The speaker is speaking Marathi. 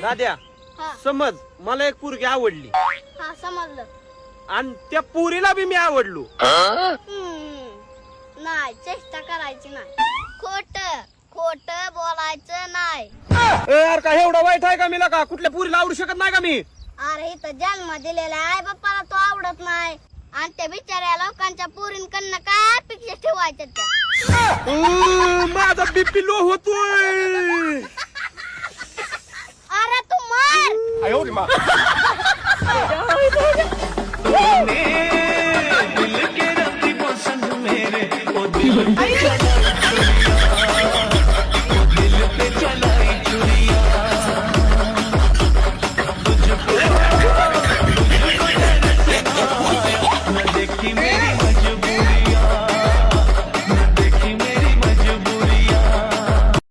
राध्या हा समज मला एक पोरगी आवडली हा समजलं. आणि त्या पोरीला बी मी आवडलो. नाही चेष्टा करायची नाही. खोट खोट बोलायचं नाही. यार का एवढा वाईट आहे का मीला का कुठल्या पोरीला आवडू शकत नाही का मी? अरे इथं जन्म दिलेला आहे बाप्पाला तो आवडत नाही आणि त्या बिचाऱ्या लोकांच्या पोरींकडनं काय अपेक्षा ठेवायच्या त्या. माझा बीपी लो होतोय. अरे तू मार. दिल के रंग पसंद मेरे ओ दिल